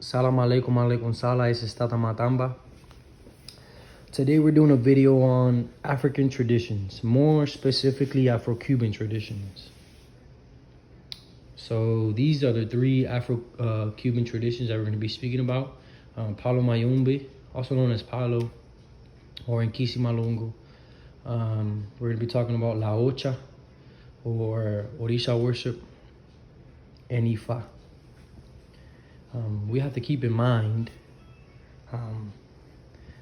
Salam alaikum alaikum sala, ese está matamba. Today we're doing a video on African traditions, more specifically Afro-Cuban traditions. So these are the three Afro-Cuban traditions that we're going to be speaking about. Palo Mayombe, also known as Palo, or Nkisi Malungu. We're going to be talking about La Ocha, or Orisha worship, and Ifa. We have to keep in mind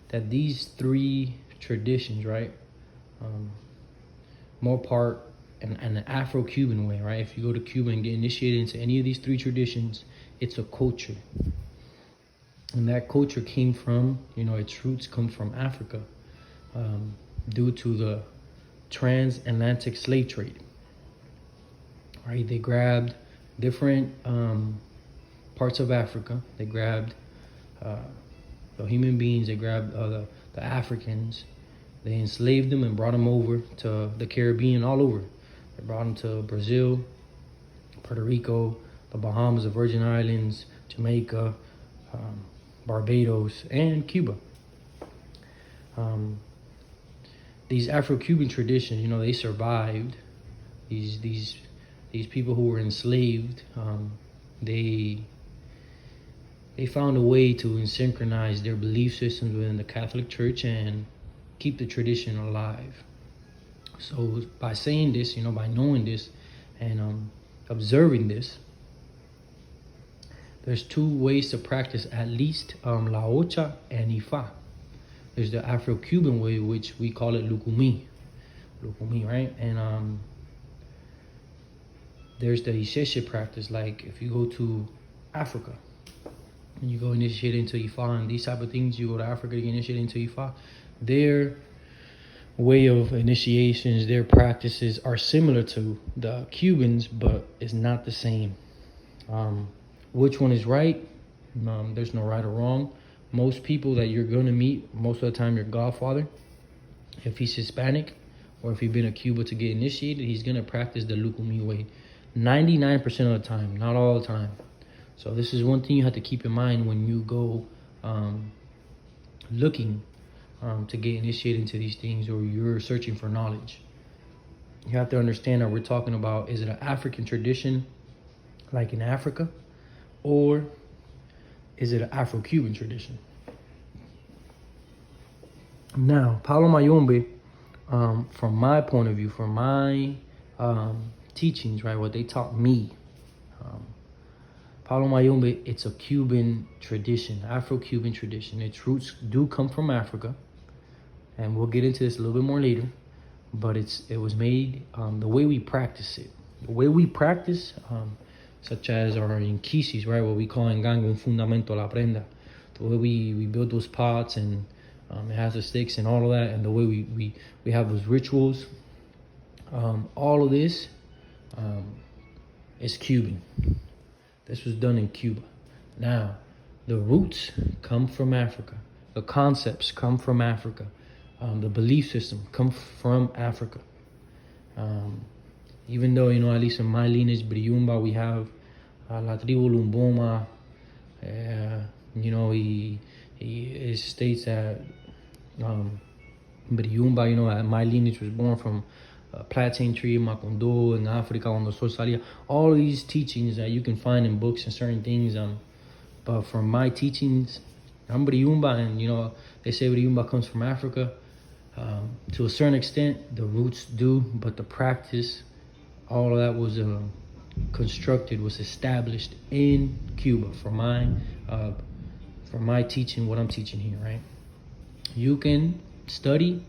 that these three traditions, right, more part in an Afro-Cuban way, right? If you go to Cuba and get initiated into any of these three traditions, it's a culture. And that culture came from, its roots come from Africa due to the transatlantic slave trade, right? They grabbed different parts of Africa. They grabbed the human beings. They grabbed the Africans. They enslaved them and brought them over to the Caribbean, all over. They brought them to Brazil, Puerto Rico, the Bahamas, the Virgin Islands, Jamaica, Barbados, and Cuba. These Afro-Cuban traditions, they survived. These people who were enslaved, they found a way to synchronize their belief systems within the Catholic Church and keep the tradition alive. So by saying this, by knowing this and observing this, there's two ways to practice at least La Ocha and Ifa. There's the Afro-Cuban way, which we call it Lukumi, right? And there's the Isheshe practice, like if you go to Africa, and you go initiate into Ifa and these type of things, you go to Africa to get initiated into Ifa, their way of initiations, their practices are similar to the Cubans, but it's not the same. Which one is right? There's no right or wrong. Most people that you're going to meet, most of the time your godfather, if he's Hispanic or if he's been to Cuba to get initiated, he's going to practice the Lukumi way 99% of the time, not all the time. So this is one thing you have to keep in mind when you go looking to get initiated into these things, or you're searching for knowledge. You have to understand that we're talking about, is it an African tradition like in Africa, or is it an Afro-Cuban tradition? Now, Palo Mayombe, from my point of view, from my teachings, right, what they taught me, Palo Mayombe, it's a Cuban tradition, Afro-Cuban tradition. Its roots do come from Africa, and we'll get into this a little bit more later, but it was made, the way we practice it, such as our inquisis, right, what we call en gang un fundamento la prenda, the way we build those pots, and it has the sticks and all of that, and the way we have those rituals, all of this is Cuban. This was done in Cuba. Now, the roots come from Africa. The concepts come from Africa. The belief system comes from Africa. Even though, at least in my lineage, Briumba, we have La Tribu Lumboma. It states that Briumba, my lineage was born from plantain tree, Macondo, in Africa, on the Sol Salía. All of these teachings that you can find in books and certain things. But from my teachings, I'm Briumba, and they say Briumba comes from Africa. To a certain extent, the roots do, but the practice, all of that was was established in Cuba. For my teaching, what I'm teaching here, right? You can study,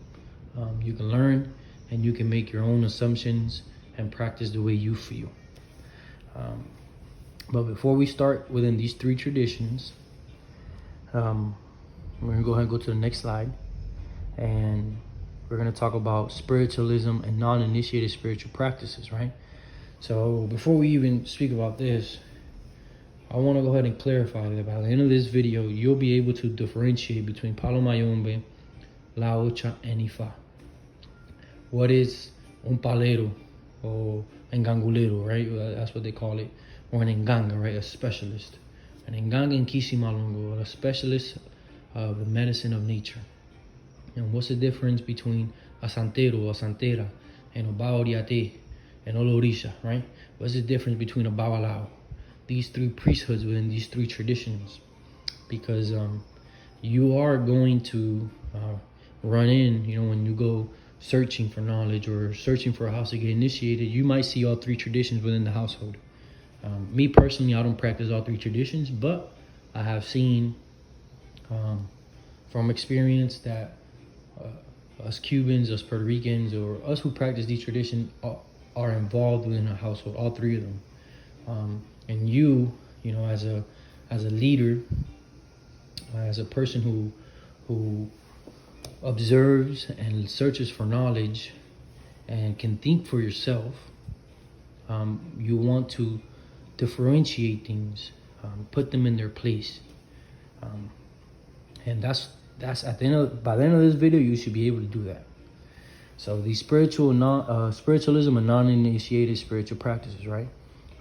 you can learn, and you can make your own assumptions and practice the way you feel. But before we start within these three traditions, we're gonna go ahead and go to the next slide, and we're gonna talk about spiritualism and non-initiated spiritual practices, right? So before we even speak about this, I want to go ahead and clarify that by the end of this video, you'll be able to differentiate between Palo Mayombe, La Ocha, and Ifa. What is un palero or engangulero, right? That's what they call it, or an enganga, right? A specialist. an Ngangan Kisimalongo, a specialist of the medicine of nature. And what's the difference between a santero, a santera, and a baoriate, and olorisha, right? What's the difference between a bawalao? These three priesthoods within these three traditions. Because you are going to run in, when you go searching for knowledge or searching for a house to get initiated, you might see all three traditions within the household. Me personally, I don't practice all three traditions, but I have seen from experience that us Cubans, us Puerto Ricans, or us who practice these traditions are involved within a household, all three of them. And you as a leader, as a person who observes and searches for knowledge and can think for yourself, you want to differentiate things, put them in their place, and that's by the end of this video, you should be able to do that. So these spiritualism and non-initiated spiritual practices, right?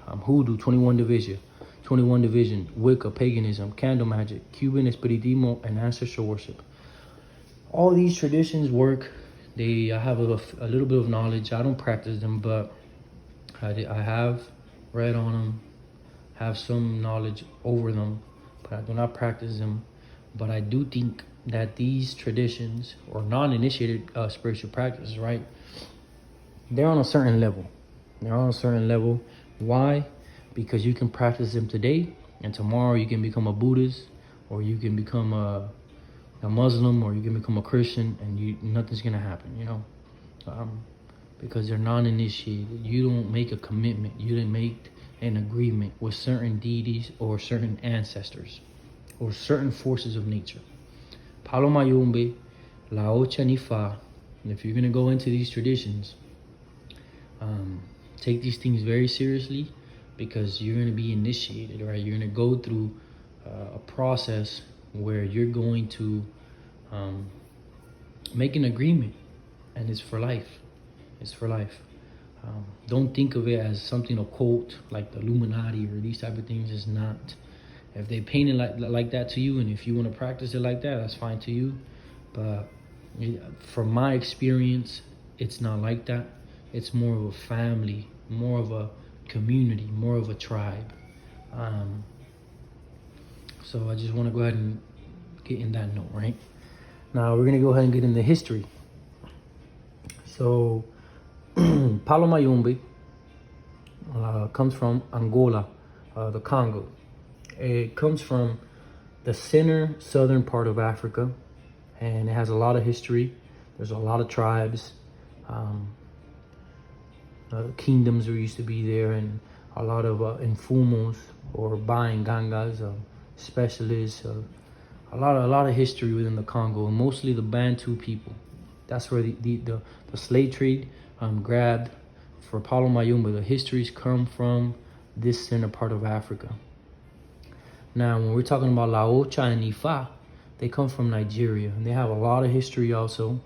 Hoodoo, 21 division, Wicca, paganism, candle magic, Cuban espiritismo, and ancestral worship. All these traditions work. I have a little bit of knowledge. I don't practice them, but I have read on them, have some knowledge over them, but I do not practice them. But I do think that these traditions or non-initiated spiritual practices, right, they're on a certain level. Why? Because you can practice them today, and tomorrow you can become a Buddhist, or you can become a Muslim, or you can become a Christian, and nothing's gonna happen, because they're non-initiated. You don't make a commitment. You didn't make an agreement with certain deities or certain ancestors or certain forces of nature. Palo Mayombe, La Ocha Nifa. And if you're gonna go into these traditions, take these things very seriously, because you're going to be initiated, right? You're going to go through a process where you're going to make an agreement, and it's for life. Don't think of it as something occult like the Illuminati or these type of things. It's not. If they paint it like that to you, and if you want to practice it like that, that's fine to you. But from my experience, it's not like that. It's more of a family, more of a community, more of a tribe. So I just want to go ahead and get in that note, right? Now we're going to go ahead and get into history. So Palo Mayombe comes from Angola, the Congo. It comes from the southern part of Africa, and it has a lot of history. There's a lot of tribes. Kingdoms used to be there, and a lot of infumos or buying gangas, specialists, a lot of history within the Congo, and mostly the Bantu people. That's where the slave trade grabbed for Palo Mayombe. The histories come from this center part of Africa. Now, when we're talking about La Ocha and Ifa, they come from Nigeria, and they have a lot of history also.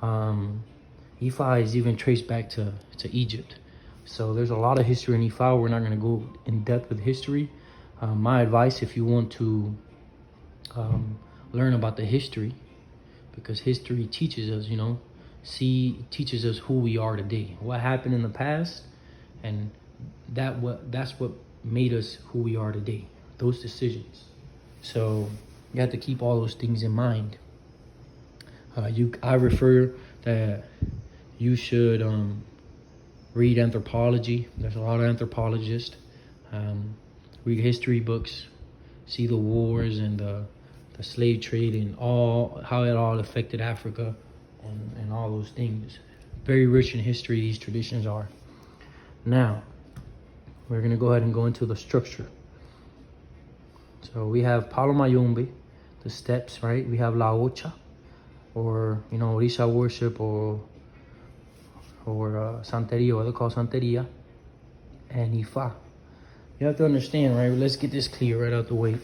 Ifa is even traced back to Egypt. So there's a lot of history in Ifa. We're not going to go in depth with history. My advice, if you want to learn about the history, because history teaches us, teaches us who we are today, what happened in the past, and that's what made us who we are today, those decisions. So you have to keep all those things in mind. I refer that you should read anthropology. There's a lot of anthropologists. Read history books, see the wars and the slave trade and how it all affected Africa and all those things. Very rich in history, these traditions are. Now, we're going to go ahead and go into the structure. So we have Palo Mayombe, the steps, right? We have La Ocha, or Orisha worship, or Santeria, what they call Santeria, and Ifa. You have to understand, right? Let's get this clear right out the way.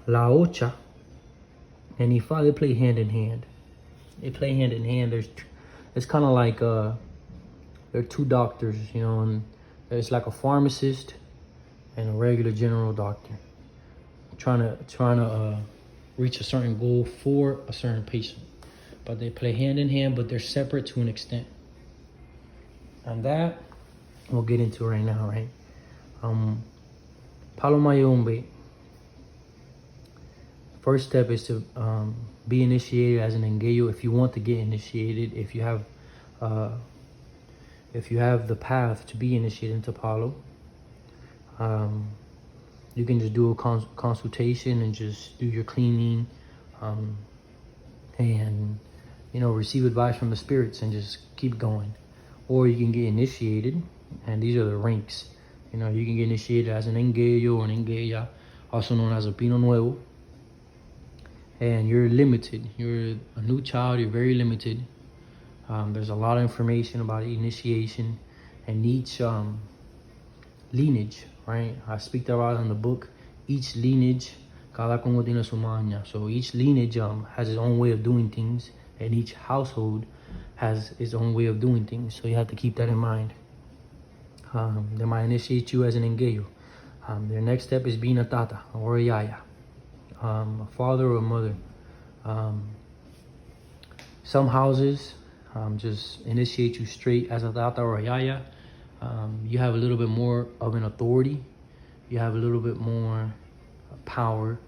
La Ocha and Ifa, they play hand in hand. It's kind of like there are two doctors, and there's like a pharmacist, and a regular general doctor, trying to reach a certain goal for a certain patient. But they play hand in hand, but they're separate to an extent. And that we'll get into right now, right? Palo Mayombe. First step is to be initiated as an engeyo if you want to get initiated. If you have the path to be initiated into Palo, you can just do a consultation and just do your cleaning, and receive advice from the spirits and just keep going. Or you can get initiated, and these are the ranks. You can get initiated as an engeyo or an engeya, also known as a Pino Nuevo. And you're limited. You're a new child. You're very limited. There's a lot of information about initiation and each lineage, right? I speak about in the book. Each lineage, cada como tiene su maña. So each lineage has its own way of doing things, and each household has its own way of doing things. So you have to keep that in mind. They might initiate you as an engeyo. Their next step is being a tata or a yaya, a father or a mother. Some houses just initiate you straight as a tata or a yaya. You have a little bit more of an authority. You have a little bit more power,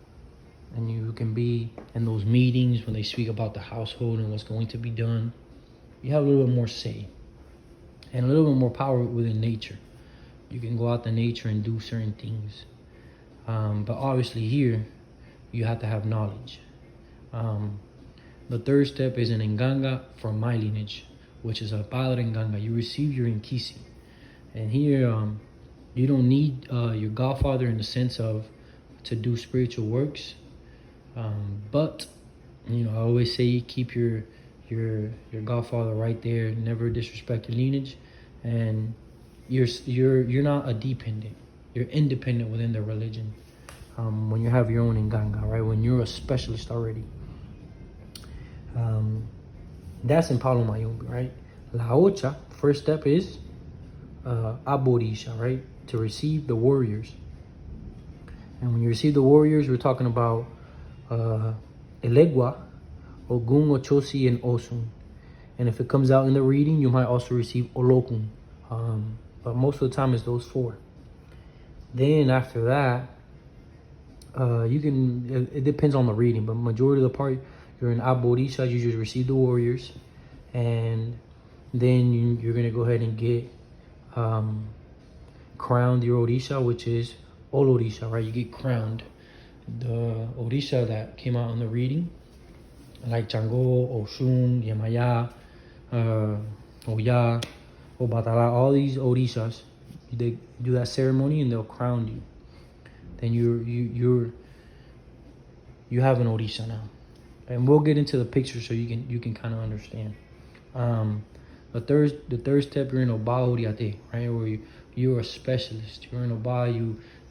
and you can be in those meetings when they speak about the household and what's going to be done. You have a little bit more say and a little bit more power within nature. You can go out to nature and do certain things. But obviously here, you have to have knowledge. The third step is an Nganga from my lineage, which is a Padre Nganga. You receive your Inkisi. And here, you don't need your godfather in the sense of to do spiritual works. But, I always say keep your godfather right there. Never disrespect your lineage. And you're not a dependent. You're independent within the religion. When you have your own Nganga, right? When you're a specialist already. That's in Palo Mayombe, right? La Ocha, first step is Aborisha, right? To receive the warriors. And when you receive the warriors, we're talking about Elegua, Ogun, Ochosi, and Osun. And if it comes out in the reading, you might also receive Olokun. But most of the time it's those four. Then after that, it depends on the reading, but majority of the part, you're in Aborisha, you just receive the warriors. And then you're going to go ahead and get crowned your Orisha, which is Olorisha, right? You get crowned. The Orisha that came out in the reading, like Chango, Oshun, Yemaya, Oya, Obatala, all these Orishas, they do that ceremony and they'll crown you. Then you have an Orisha now. And we'll get into the picture so you can kind of understand. The third step, you're in Oba Oriate, right? Where you're a specialist. You're in Oba,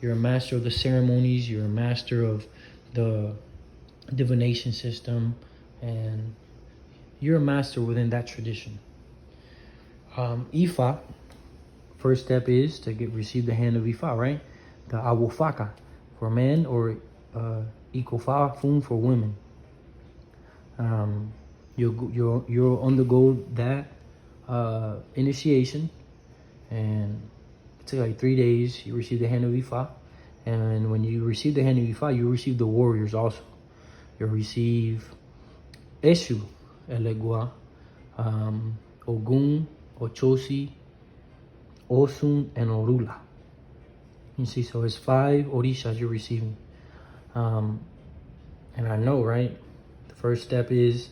you're a master of the ceremonies, you're a master of the divination system, and you're a master within that tradition. Ifa, first step is to receive the hand of Ifa, right? The Awofaka for men, or Ikofa Fun for women. You'll undergo that initiation, and it takes like 3 days. You receive the hand of Ifa, and when you receive the hand of Ifa, you receive the warriors also. You'll receive Eshu, Elegua, Ogun, Ochosi, Osun, and Orula. You see, so it's 5 Orishas you're receiving. And I know, right? The first step is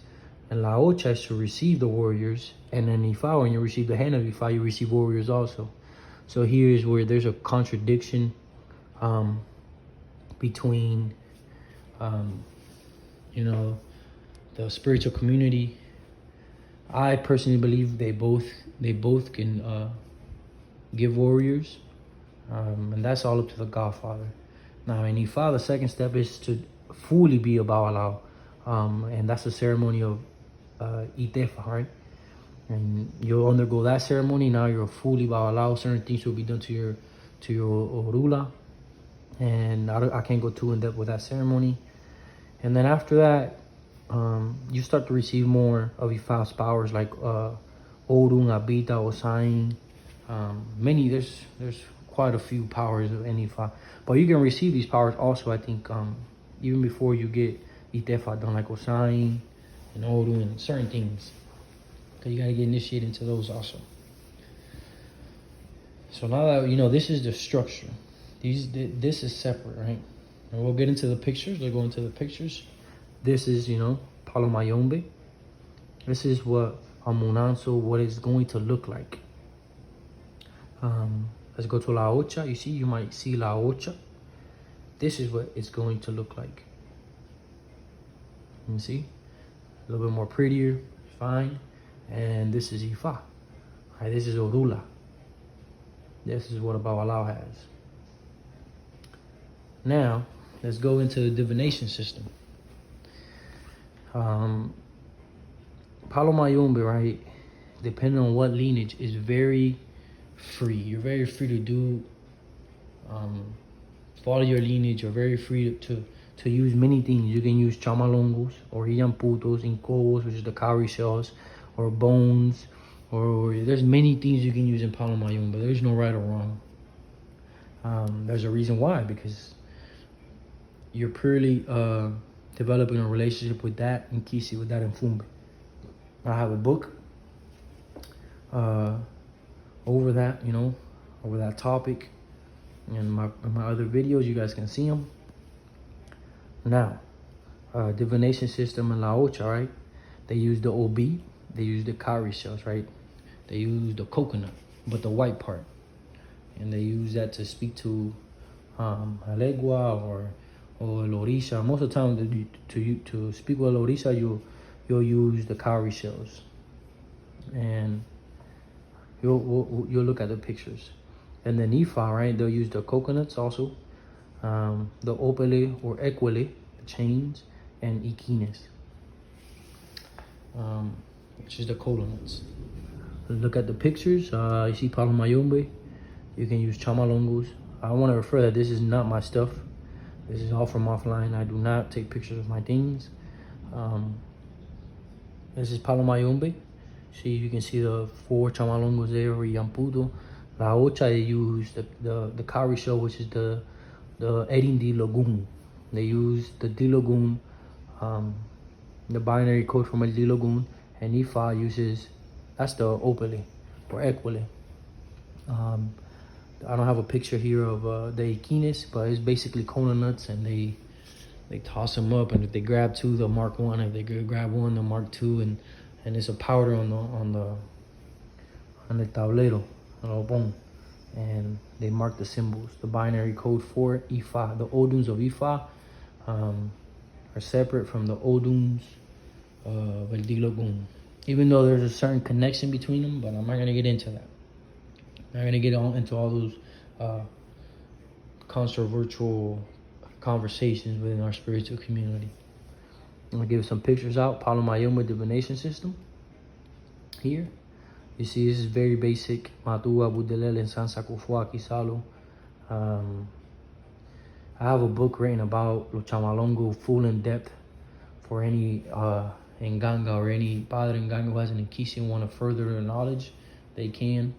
in La Ocha is to receive the warriors, and then Ifa, when you receive the hand of Ifa, you receive warriors also. So here is where there's a contradiction between, the spiritual community. I personally believe they both can give warriors, and that's all up to the Godfather. Now in Ifa, the second step is to fully be a Bawalao, and that's the ceremony of Itefa, right? And you'll undergo that ceremony. Now you're fully Bawalao. Certain things will be done to your Orula, And I can't go too in depth with that ceremony. And then after that, you start to receive more of Ifa's powers, like Odun, Abita, Osain. There's quite a few powers of any Ifa. But you can receive these powers also, I think, even before you get Itefa done, like Osain and Odun and certain things. Because you got to get initiated into those also. So now that, you know, this is the structure. This is separate, right? And we'll get into the pictures. We'll go into the pictures. This is, you know, Palo Mayombe. This is what Amunanso, what it's going to look like. Let's go to La Ocha. You see, you might see La Ocha. This is what it's going to look like. You see? A little bit more prettier, fine. And this is Ifa. Right, this is Orula. This is what Babalao has. Now, let's go into the divination system. Palo Mayombe, right, depending on what lineage, is very free. You're very free to do, follow your lineage. You're very free to use many things. You can use chamalongos or iamputos, incobos, which is the cowrie shells, or bones, or there's many things you can use in Palo Mayombe. There's no right or wrong. There's a reason why, because you're purely developing a relationship with that Nkisi, with that Mfumbe. I have a book over that, you know, over that topic. And my other videos, you guys can see them. Now, divination system in La Ocha, right? They use the OB, they use the cowrie shells, right? They use the coconut, but the white part. And they use that to speak to Alegua or Lorisha. Most of the time, to speak with Lorisha, you'll use the cowrie shells. And you'll look at the pictures. And then Ifa, right? They'll use the coconuts also. The opele or equile, the chains, and ikines, which is the coconuts. Look at the pictures. You see Palo Mayombe. You can use chamalongos. I want to refer that this is not my stuff. This is all from offline. I do not take pictures of my things. This is Palo Mayombe. See, you can see the 4 chamalongos there, or Yampudo. La Ocha, they use the cowrie shell, which is the Erin di Lagoon. They use the di Lagoon, the binary code from a di Lagoon, and Ifa uses, that's the opele or equile. I don't have a picture here of the Ikines, but it's basically cola nuts, and they toss them up, and if they grab 2, they'll mark 1. If they grab 1, they'll mark 2, and it's a powder on the tablero, boom, and they mark the symbols. The binary code for Ifa, the Oduns of Ifa, are separate from the Oduns of El Dilogun. Even though there's a certain connection between them, but I'm not gonna get into that. I'm not gonna get into all those controversial conversations within our spiritual community. I'm gonna give some pictures out. Palo Mayombe divination system. Here, you see this is very basic. Matua, Budelele, Sansa, Kufua, Kisalo. I have a book written about Lo Chamalongo, full in depth, for any Nganga or any Padre Nganga who has an Nkisi and want to further their knowledge. They can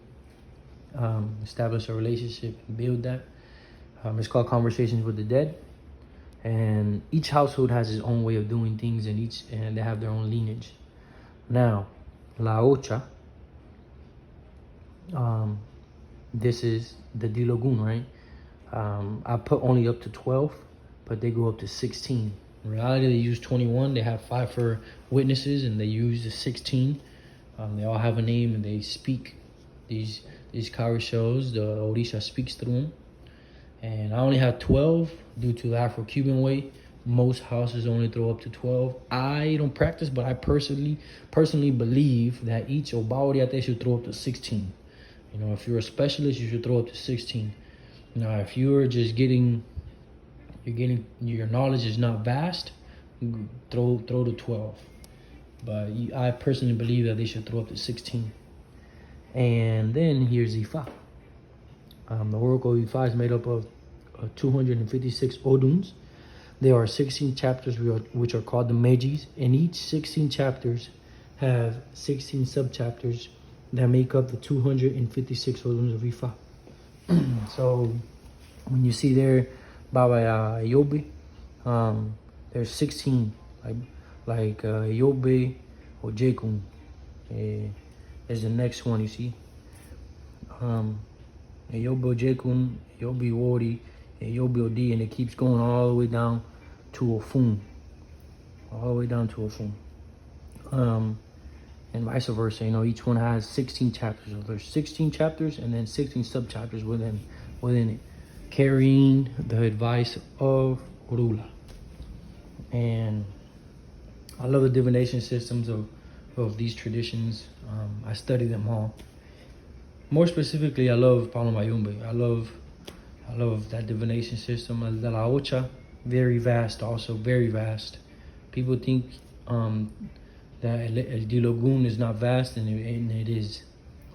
establish a relationship and build that. It's called Conversations with the Dead. And each household has its own way of doing things, and they have their own lineage. Now, La Ocha, this is the Dilogun, right? I put only up to 12, but they go up to 16. In reality, they use 21. They have 5 for witnesses, and they use the 16. They all have a name, and they speak. These cowrie shells, the Orisha speaks through them. And I only have 12 due to the Afro-Cuban way. Most houses only throw up to 12. I don't practice, but I personally believe that each Obaoriate should throw up to 16. You know, if you're a specialist, you should throw up to 16. Now, if you're just your knowledge is not vast, throw to 12. But I personally believe that they should throw up to 16. And then here's Ifa. The Oracle of Ifa is made up of 256 oduns. There are 16 chapters which are called the Megis, and each 16 chapters have 16 subchapters that make up the 256 oduns of Ifa. So when you see there Baba Yobe, there's 16 like Yobe or Jekun is the next one you see. Yobe Jekun, Yobe Wodi, Yobe Odi, and it keeps going all the way down to Ofun. All the way down to Ofun. And vice versa, each one has 16 chapters. So there's 16 chapters and then 16 subchapters within it, carrying the advice of Orula. And I love the divination systems of these traditions. I study them all. More specifically, I love Palo Mayumbe. I love that divination system. The La Ocha, very vast also, very vast. People think that El Dilogun is not vast, and it is.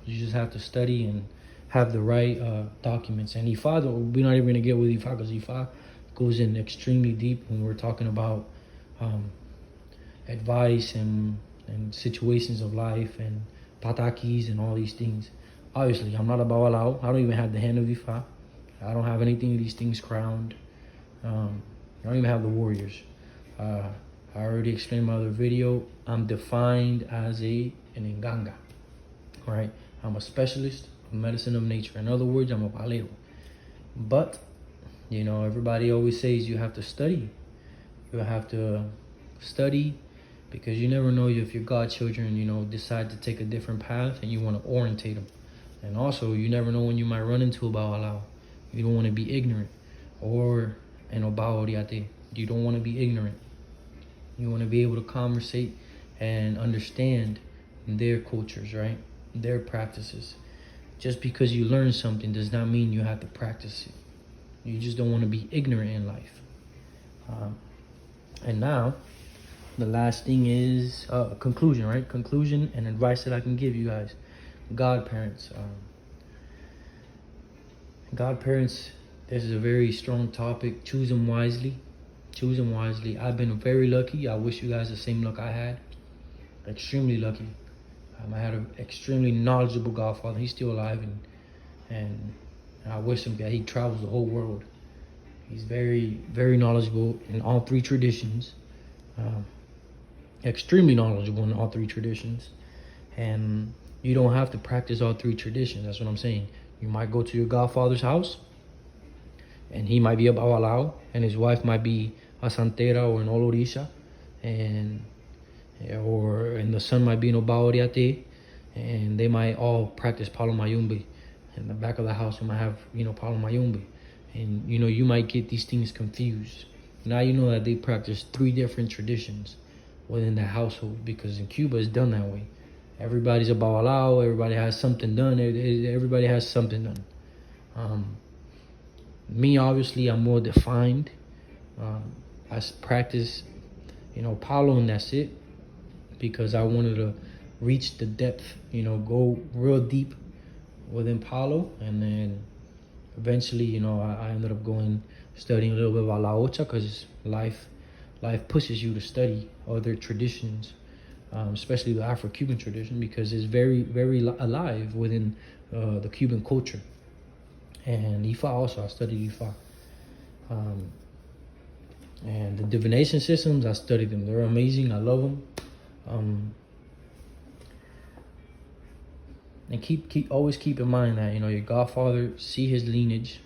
You just have to study and have the right documents. And Ifa, we're not even going to get with Ifa, because Ifa goes in extremely deep when we're talking about advice and situations of life and patakis and all these things. Obviously, I'm not a Bawalao. I don't even have the hand of Ifa. I don't have anything of these things crowned. I don't even have the warriors. I already explained in my other video. I'm defined as an Nganga, right? I'm a specialist of medicine of nature. In other words, I'm a Paleo. But, everybody always says you have to study. You have to study because you never know if your godchildren, decide to take a different path and you want to orientate them. And also, you never know when you might run into a Bawalao. You don't want to be ignorant. Or an Obaoriate. You don't want to be ignorant. You want to be able to conversate and understand their cultures, right? Their practices. Just because you learn something does not mean you have to practice it. You just don't want to be ignorant in life. And now, the last thing is conclusion, right? Conclusion and advice that I can give you guys. Godparents. Godparents, this is a very strong topic. Choose them wisely. Choose them wisely. I've been very lucky. I wish you guys the same luck I had. Extremely lucky. I had an extremely knowledgeable godfather. He's still alive, and I wish him that he travels the whole world. He's very, very knowledgeable in all three traditions. Extremely knowledgeable in all three traditions. And you don't have to practice all three traditions. That's what I'm saying. You might go to your godfather's house, and he might be a Bawalao, and his wife might be a Santera or an Olorisha, and the son might be an Obaoriate, and they might all practice Palo Mayumbe. In the back of the house, you might have, Palo Mayumbe. And, you might get these things confused. Now you know that they practice three different traditions within the household, because in Cuba it's done that way. Everybody's a Bawalao, everybody has something done, everybody has something done. Me, obviously, I'm more defined. I practice, Palo, and that's it, because I wanted to reach the depth, go real deep within Palo, and then eventually, I ended up studying a little bit about La Ocha, because life pushes you to study other traditions, especially the Afro-Cuban tradition, because it's very, very alive within the Cuban culture. And Ifa also, I studied Ifa. And the divination systems, I studied them. They're amazing. I love them. And always keep in mind that, your godfather, see his lineage,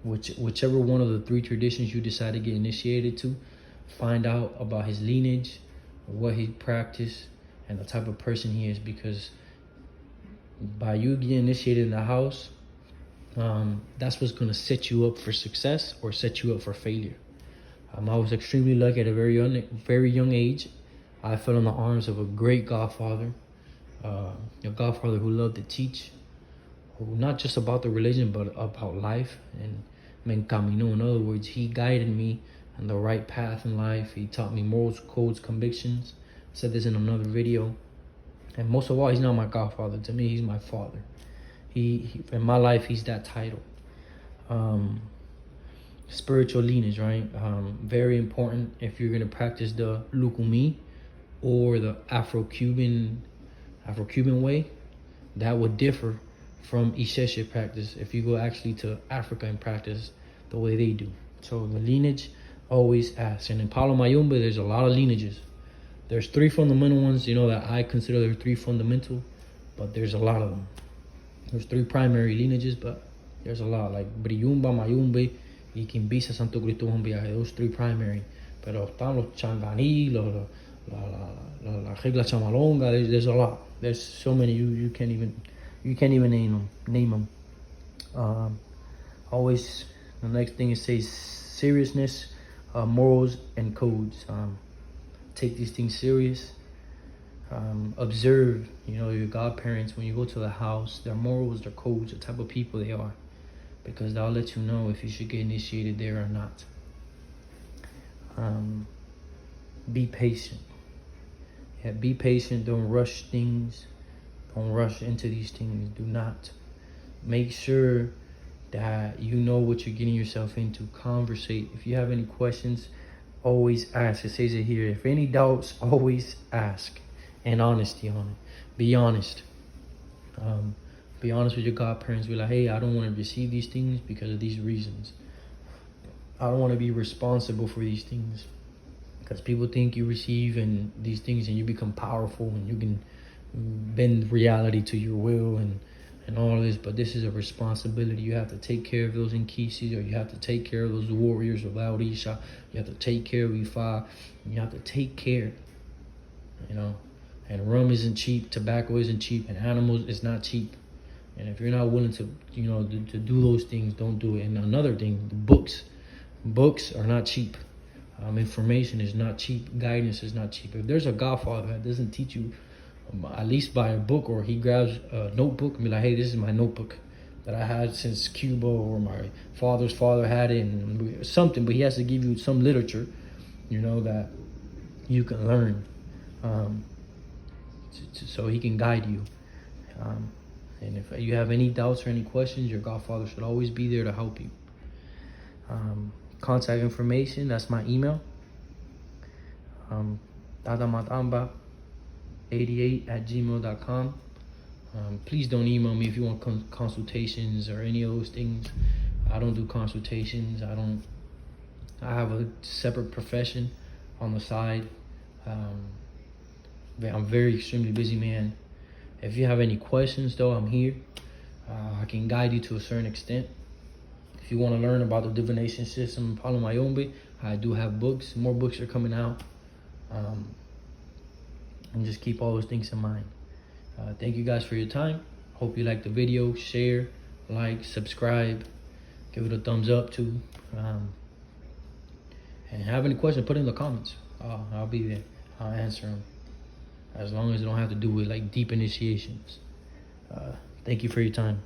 whichever one of the three traditions you decide to get initiated to, find out about his lineage, what he practiced, and the type of person he is, because by you getting initiated in the house, that's what's going to set you up for success or set you up for failure. I was extremely lucky at a very young age. I fell in the arms of a great godfather, a godfather who loved to teach, who not just about the religion, but about life, and me encaminó. In other words, he guided me on the right path in life. He taught me morals, codes, convictions. I said this in another video. And most of all, he's not my godfather. To me, he's my father. He in my life, he's that title. spiritual lineage, right? Very important if you're gonna practice the Lukumi or the Afro-Cuban way. That would differ from Isheshe practice if you go actually to Africa and practice the way they do. So the lineage, always ask. And in Palo Mayombe, there's a lot of lineages. There's 3 fundamental ones, that I consider there 3 fundamental, but there's a lot of them. There's 3 primary lineages, but there's a lot, like Briumba, Mayumbe, y Kimbisa, Santo Cristo, Humbiaje. Those 3 primary. Pero están los Changaní, la Regla Chamalonga. There's a lot. There's so many you can't even name them. Always, the next thing it says seriousness, morals and codes. Take these things serious. Observe, your godparents when you go to the house, their morals, their codes, the type of people they are, because that'll let you know if you should get initiated there or not. Be patient. Yeah, be patient. Don't rush things. Don't rush into these things. Do not. Make sure that you know what you're getting yourself into. Conversate. If you have any questions, always ask. It says it here. If any doubts, always ask. And honesty on it. Be honest. Be honest with your godparents. Be like, hey, I don't want to receive these things because of these reasons. I don't want to be responsible for these things. Because people think you receive these things and you become powerful and you can bend reality to your will and all of this. But this is a responsibility. You have to take care of those Nkisi, or you have to take care of those warriors of Laurisha. You have to take care of Ifa. You have to take care, And rum isn't cheap, tobacco isn't cheap, and animals is not cheap. And if you're not willing to, to do those things, don't do it. And another thing, books are not cheap. Information is not cheap. Guidance is not cheap. If there's a godfather that doesn't teach you, at least buy a book, or he grabs a notebook and be like, hey, this is my notebook that I had since Cuba, or my father's father had it, and something, but he has to give you some literature, that you can learn, so he can guide you. And if you have any doubts or any questions, your godfather should always be there to help you. Contact information, that's my email. dadamatamba88@gmail.com. Please don't email me if you want consultations or any of those things. I don't do consultations. I have a separate profession on the side. I'm very extremely busy man. If you have any questions though, I'm here. I can guide you to a certain extent. If you want to learn about the divination system in Palo Mayombe, I do have books. More books are coming out. And just keep all those things in mind. Thank you guys for your time. Hope you liked the video. Share, like, subscribe. Give it a thumbs up too. And have any questions, put it in the comments. I'll be there. I'll answer them. As long as it don't have to do with like deep initiations. Thank you for your time.